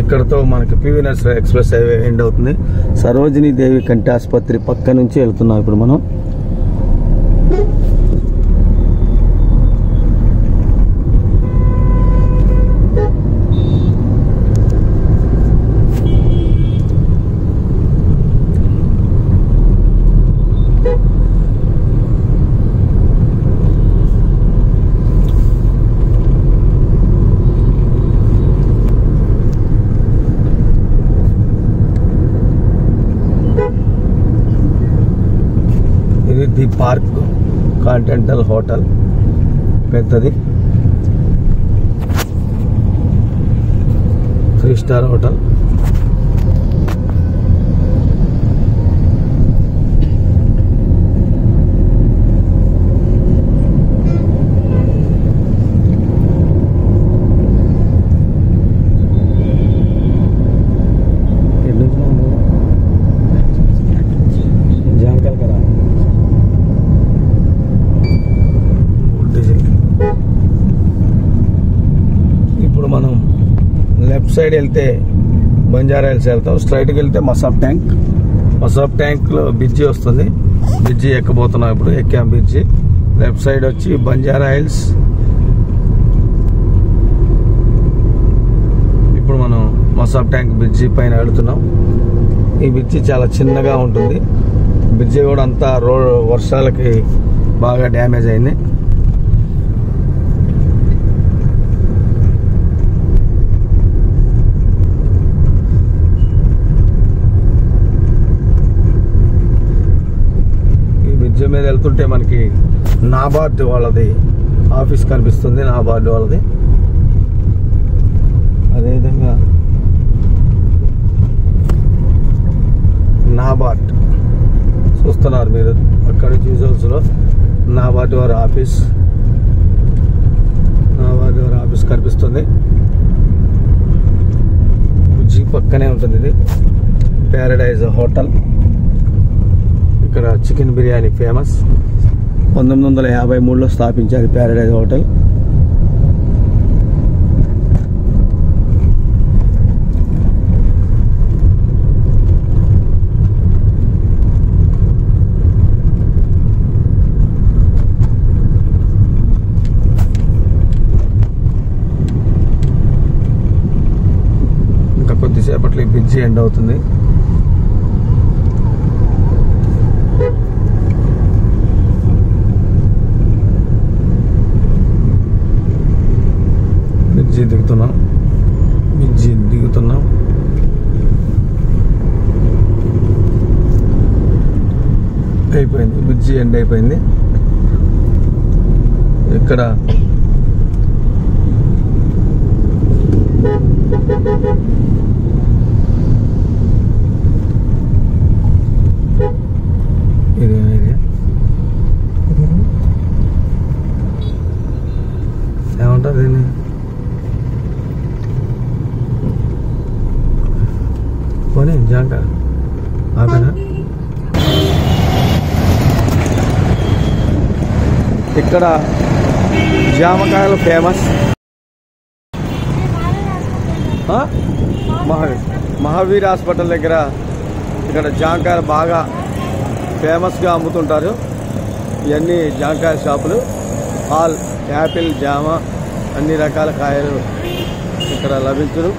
ఇక్కడతో మనకి PV Narasarao express highway end అవుతుంది. సరోజినీ దేవి కంటి ఆసుపత్రి పక్క నుంచి వెళ్తున్నాం ఇప్పుడు మనం. ది పార్క్ కాంటినెంటల్ హోటల్ పెద్దది 3 స్టార్ హోటల్. మనం లెఫ్ట్ సైడ్ వెళ్తే బంజారా హిల్స్ వెళ్తాం. స్ట్రైట్కి వెళ్తే మసాబ్ ట్యాంక్లో బ్రిడ్జి వస్తుంది. బ్రిడ్జి ఎక్కబోతున్నాం ఇప్పుడు. ఎక్కాం బ్రిడ్జి. లెఫ్ట్ సైడ్ వచ్చి బంజారా హిల్స్. ఇప్పుడు మనం మసాబ్ ట్యాంక్ బ్రిడ్జి పైన వెళుతున్నాం. ఈ బ్రిడ్జి చాలా చిన్నగా ఉంటుంది. బ్రిడ్జి కూడా అంతా వర్షాలకి బాగా డ్యామేజ్ అయింది. మీద వెళ్తుంటే మనకి నాబార్డ్ వాళ్ళది ఆఫీస్ కనిపిస్తుంది. నాబార్డ్ వాళ్ళది. అదేవిధంగా నాబార్డ్ చూస్తున్నారు మీరు అక్కడ విజువల్స్లో. నాబార్డ్ వారి ఆఫీస్ కనిపిస్తుంది. బ్రిడ్జి పక్కనే ఉంటుంది ఇది. Paradise hotel. ఇక్కడ చికెన్ బిర్యానీ ఫేమస్. 1953లో స్థాపించారు ప్యారడైజ్ హోటల్. ఇంకా కొద్దిసేపట్లో ఈ బ్రిడ్జి ఎండ్ అవుతుంది. బ్రిడ్జి దిగుతున్నాం. అయిపోయింది. బ్రిడ్జి ఎండ్ అయిపోయింది. ఇక్కడ ఇక్కడ జామకాయలు ఫేమస్. మహావీర్ హాస్పిటల్ దగ్గర ఇక్కడ జామకాయలు బాగా ఫేమస్గా అమ్ముతుంటారు. ఇవన్నీ జామకాయ షాపులు. ఆల్ యాపిల్, జామ అన్ని రకాల కాయలు ఇక్కడ లభించును.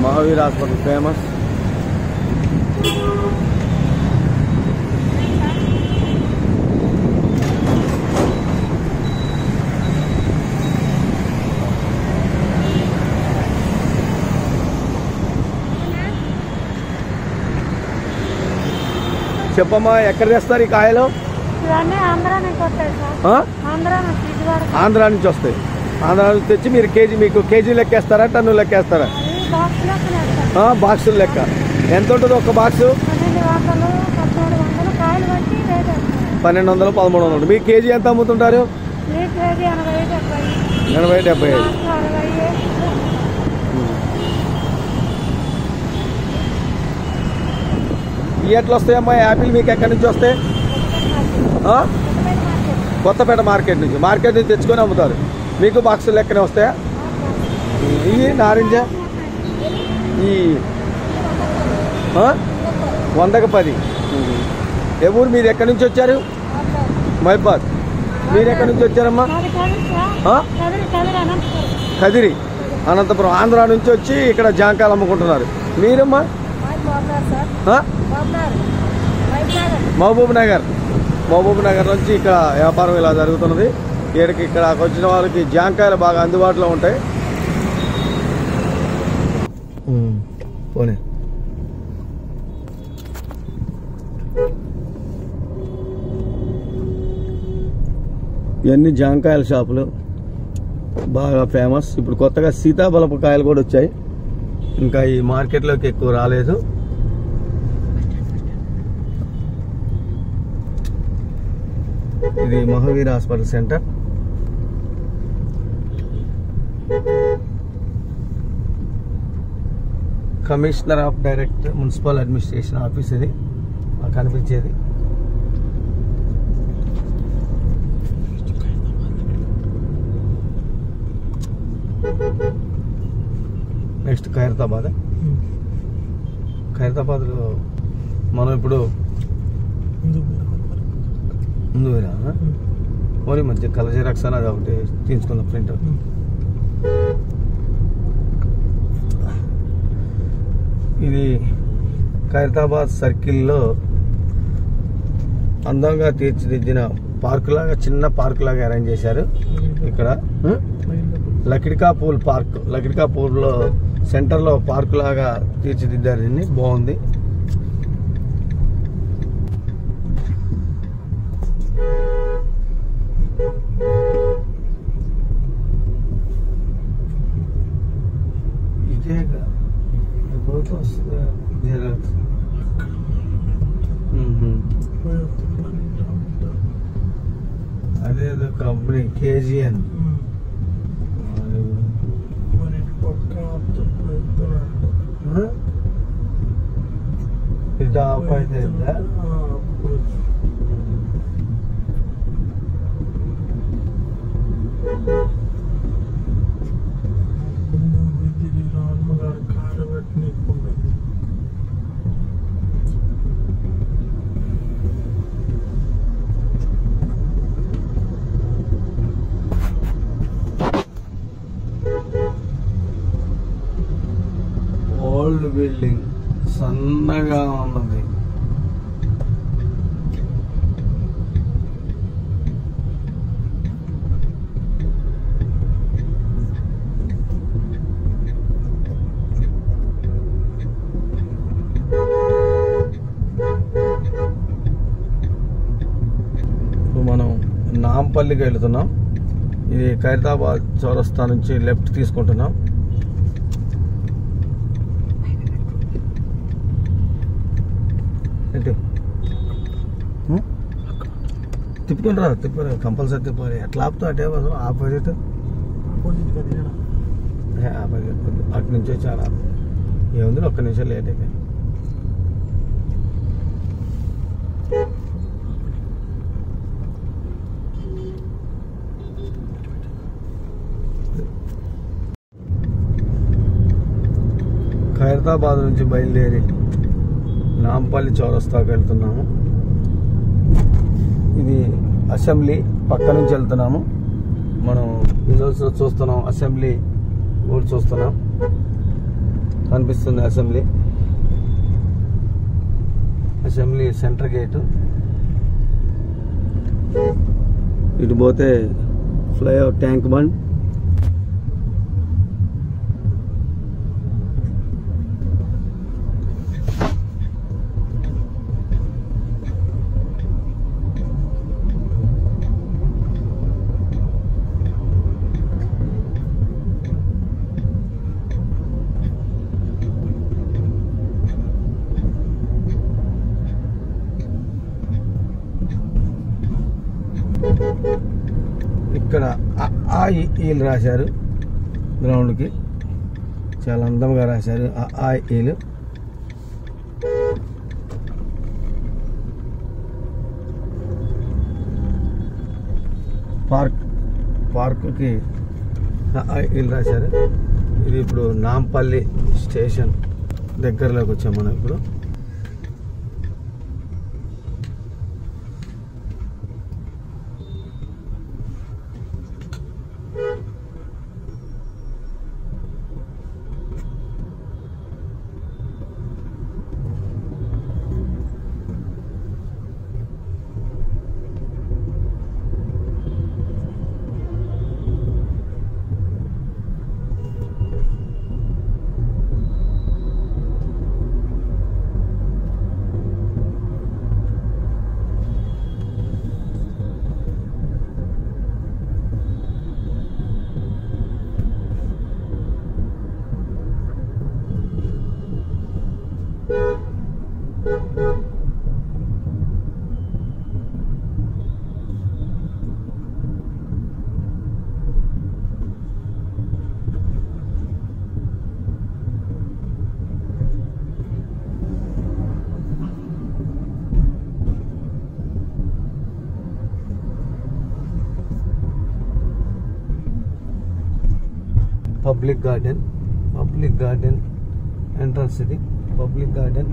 Mahavir hospital famous. చెప్పమ్మా, ఎక్కడ తెస్తారు ఈ కాయలు? ఆంధ్రా నుంచి వస్తాయి. ఆంధ్రా నుంచి తెచ్చి మీరు మీకు కేజీ లెక్కేస్తారా, టన్ను లెక్కేస్తారా? బాక్సులు లెక్క. ఎంత ఉంటుంది ఒక బాక్సు? 1200, 1300. మీ కేజీ ఎంత అమ్ముతుంటారు? 80, 75. ఎట్లా వస్తాయమ్మా యాపిల్ మీకు? ఎక్కడి నుంచి వస్తాయి? కొత్తపేట మార్కెట్ నుంచి తెచ్చుకొని అమ్ముతారు. మీకు బాక్సులు లెక్కనే వస్తాయా? ఇవి నారింజ ఈ 100కి 10. ఏ ఊరు మీరు? ఎక్కడి నుంచి వచ్చారు? మహిబాద్. మీరు ఎక్కడి నుంచి వచ్చారమ్మా? కదిరి, అనంతపురం. ఆంధ్రా నుంచి వచ్చి ఇక్కడ జాంకాయలు అమ్ముకుంటున్నారు. మీరమ్మా? మహబూబ్ నగర్ నుంచి ఇక్కడ వ్యాపారం ఇలా జరుగుతున్నది. ఇక్కడ వచ్చిన వాళ్ళకి జాంకాయలు బాగా అందుబాటులో ఉంటాయి. పోనీ ఇవన్నీ జాంకాయల షాపులు బాగా ఫేమస్. ఇప్పుడు కొత్తగా సీతాఫలపు కాయలు కూడా వచ్చాయి. ఇంకా ఈ మార్కెట్లోకి ఎక్కువ రాలేదు. ఇది Mahavir hospital centre. Commissioner of director municipal administration office ఇది కనిపించేది. నెక్స్ట్ ఖైరతాబాద్లో మనం ఇప్పుడు ముందు ఓన్లీ మధ్య కలర్ జిరాక్స్ అనేది ఒకటి తీసుకుందాం ప్రింటర్. ఇది ఖైరతాబాద్ సర్కిల్లో అందంగా తీర్చిదిద్దిన పార్కు లాగా, చిన్న పార్కు లాగా అరేంజ్ చేశారు. ఇక్కడ లకిడికాపూల్ పార్క్, లకిడికాపూర్లో సెంటర్లో పార్కు లాగా తీర్చిదిద్దారు. దీన్ని బాగుంది. ఇదేగా అదేదో కంపెనీ KGN. ఇది ఆఫ్ అయితే ఓల్డ్ బిల్డింగ్ సన్నగా ఉన్నది. మనం నాంపల్లికి వెళ్తున్నాం. ఇది ఖైరతాబాద్ చౌరస్తా నుంచి లెఫ్ట్ తీసుకుంటున్నాం. తిప్పుకుంటారా? కంపల్సరీ తిప్పాలి. ఎట్లా ఆపుతా? అటే ఆపోజిట్ అటు నుంచి చాలా ఏముంది, ఒక్క నిమిషం లేట్ అయితే. ఖైరతాబాద్ నుంచి బయలుదేరి నాంపల్లి చౌరస్తాకి వెళ్తున్నాము. ఇది అసెంబ్లీ పక్క నుంచి వెళ్తున్నాము. మనం విజువల్స్ చూస్తున్నాం, అసెంబ్లీ కూడా చూస్తున్నాం, కనిపిస్తుంది అసెంబ్లీ. Assembly centre gate. ఇటు పోతే ఫ్లైఓవర్ ట్యాంక్ బండ్. ఇక్కడ ఈలు రాశారు గ్రౌండ్కి, చాలా అందంగా రాశారు ఈలు. పార్కుకి ఈలు రాశారు. ఇది ఇప్పుడు నాంపల్లి స్టేషన్ దగ్గరలోకి వచ్చాం మనం. ఇప్పుడు పబ్లిక్ గార్డెన్ ఎంట్రన్స్. ఇది public garden.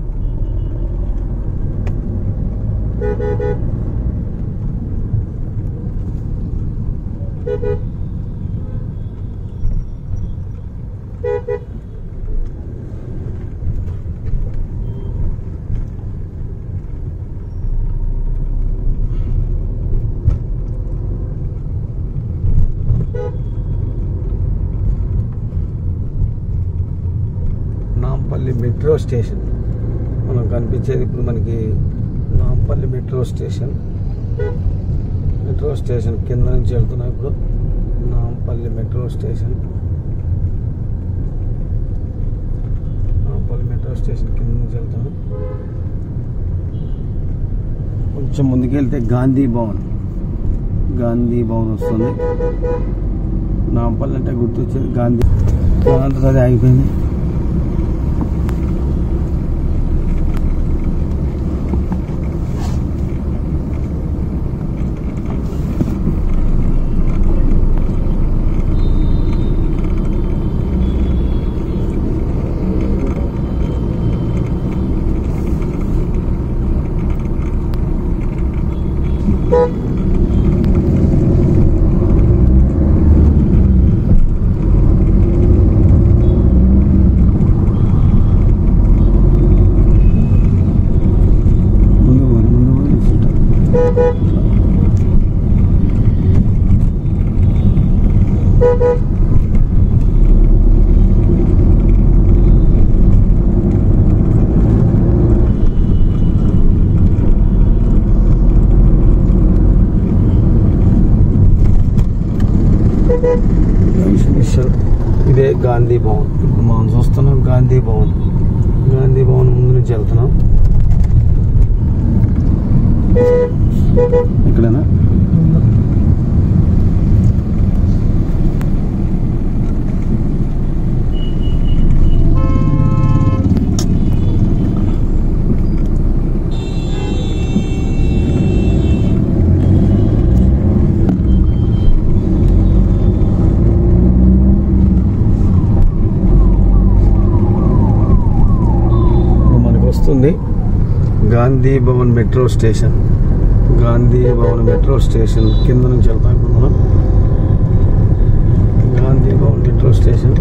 Nampally metro station మనం కనిపించేది ఇప్పుడు మనకి. నాంపల్లి మెట్రో స్టేషన్ కింద నుంచి వెళ్తున్నాం ఇప్పుడు. నాంపల్లి మెట్రో స్టేషన్ కింద నుంచి వెళ్తున్నాం. కొంచెం ముందుకెళ్తే గాంధీ భవన్ వస్తుంది. నాంపల్లి అంటే గుర్తొచ్చేది గాంధీ. అది ఆగిపోయింది. ఇదే గాంధీ భవన్. ఇప్పుడు మనం చూస్తున్నాం గాంధీ భవన్ ముందు నుంచి వెళ్తున్నాం. ఇక్కడనా Gandhi Bhavan metro station. Gandhi Bhavan metro station కింద నుంచి వెళ్తాం ఇప్పుడు మనం. Gandhi Bhavan metro station.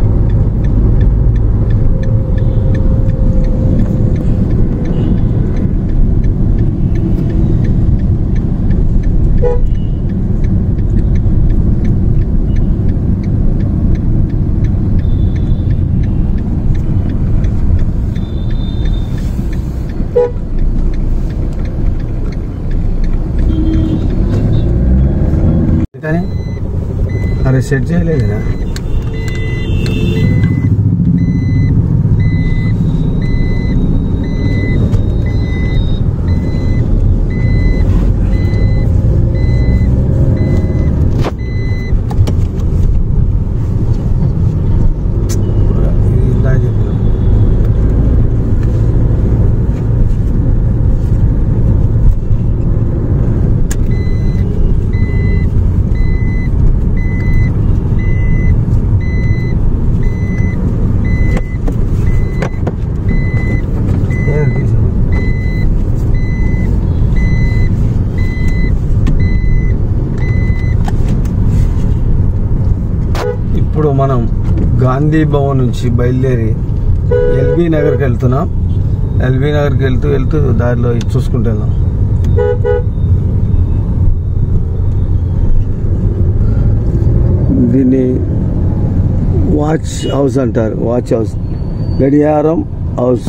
కానీ అరే సెట్ చేయలేదురా. ఇప్పుడు మనం గాంధీ భవన్ నుంచి బయలుదేరి ఎల్బీ నగర్కి వెళ్తున్నాం. ఎల్బీ నగర్కి వెళ్తూ దారిలో చూసుకుంటూ వెళ్దాం. దీన్ని వాచ్ హౌస్ అంటారు. వాచ్ హౌస్, గడియారం హౌస్.